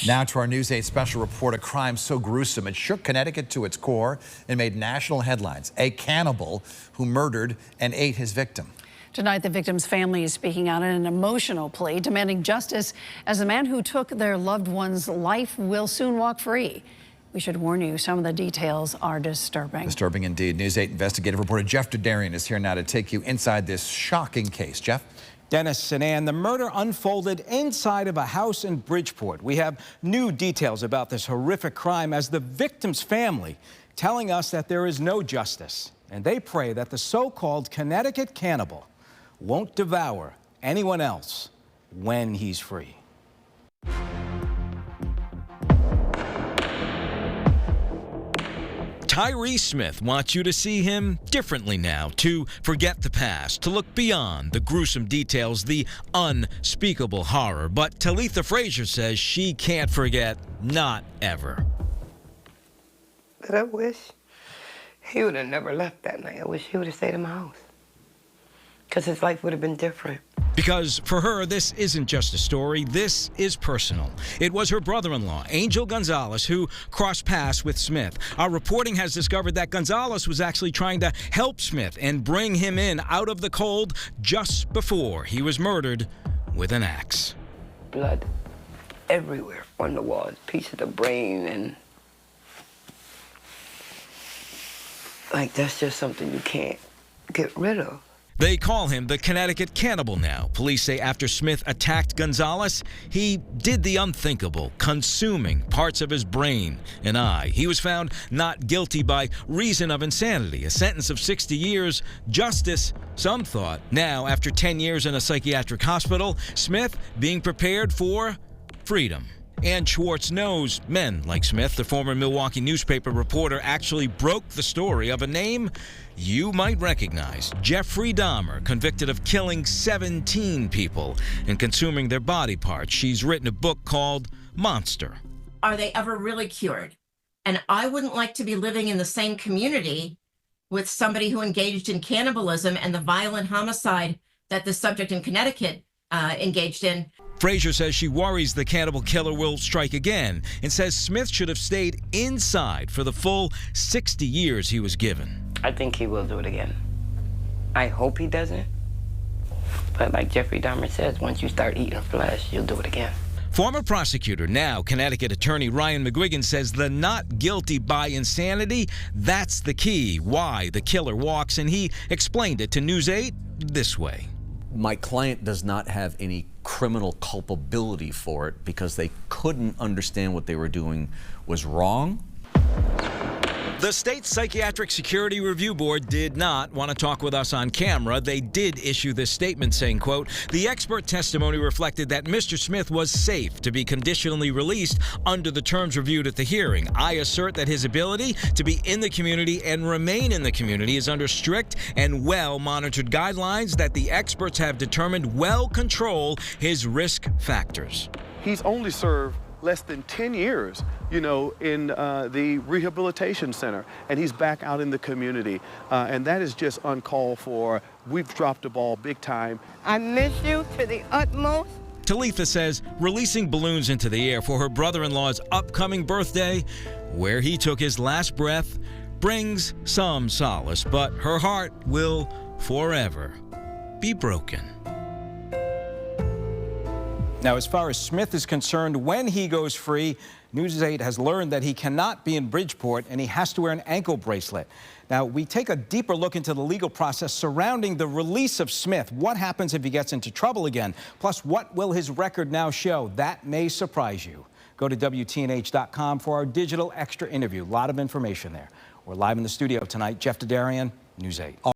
Now to our News 8 special report, a crime so gruesome it shook Connecticut to its core and made national headlines. A cannibal who murdered and ate his victim. Tonight, the victim's family is speaking out in an emotional plea, demanding justice as the man who took their loved one's life will soon walk free. We should warn you, some of the details are disturbing. Disturbing indeed. News 8 investigative reporter Jeff Derderian is here now to take you inside this shocking case. Jeff? Dennis and Ann, the murder unfolded inside of a house in Bridgeport. We have new details about this horrific crime as the victim's family telling us that there is no justice. And they pray that the so-called Connecticut Cannibal won't devour anyone else when he's free. Tyree Smith wants you to see him differently now, to forget the past, to look beyond the gruesome details, the unspeakable horror. But Talitha Frazier says she can't forget, not ever. But I wish he would have never left that night. I wish he would have stayed in my house, because his life would have been different. Because for her, this isn't just a story, this is personal. It was her brother-in-law, Angel Gonzalez, who crossed paths with Smith. Our reporting has discovered that Gonzalez was actually trying to help Smith and bring him in out of the cold just before he was murdered with an axe. Blood everywhere on the walls, pieces of brain, and like that's just something you can't get rid of. They call him the Connecticut Cannibal now. Police say after Smith attacked Gonzalez, he did the unthinkable, consuming parts of his brain and eye. He was found not guilty by reason of insanity, a sentence of 60 years. Justice, some thought. Now, after 10 years in a psychiatric hospital, Smith being prepared for freedom. Ann Schwartz knows men like Smith. The former Milwaukee newspaper reporter actually broke the story of a name you might recognize. Jeffrey Dahmer, convicted of killing 17 people and consuming their body parts. She's written a book called Monster. Are they ever really cured? And I wouldn't like to be living in the same community with somebody who engaged in cannibalism and the violent homicide that the subject in Connecticut engaged in. Frazier says she worries the cannibal killer will strike again and says Smith should have stayed inside for the full 60 years he was given. I think he will do it again. I hope he doesn't. But like Jeffrey Dahmer says, once you start eating flesh, you'll do it again. Former prosecutor, now Connecticut attorney Ryan McGuigan, says the not guilty by insanity, that's the key, why the killer walks, and he explained it to News 8 this way. My client does not have any criminal culpability for it because they couldn't understand what they were doing was wrong. The state Psychiatric Security Review Board did not want to talk with us on camera. They did issue this statement saying, quote, the expert testimony reflected that Mr. Smith was safe to be conditionally released under the terms reviewed at the hearing. I assert that his ability to be in the community and remain in the community is under strict and well-monitored guidelines that the experts have determined well control his risk factors. He's only served less than 10 years, in the rehabilitation center, and he's back out in the community. And that is just uncalled for. We've dropped the ball big time. I miss you to the utmost. Talitha says releasing balloons into the air for her brother-in-law's upcoming birthday, where he took his last breath, brings some solace, but her heart will forever be broken. Now, as far as Smith is concerned, when he goes free, News 8 has learned that he cannot be in Bridgeport and he has to wear an ankle bracelet. Now, we take a deeper look into the legal process surrounding the release of Smith. What happens if he gets into trouble again? Plus, what will his record now show? That may surprise you. Go to WTNH.com for our digital extra interview. A lot of information there. We're live in the studio tonight. Jeff Derderian, News 8.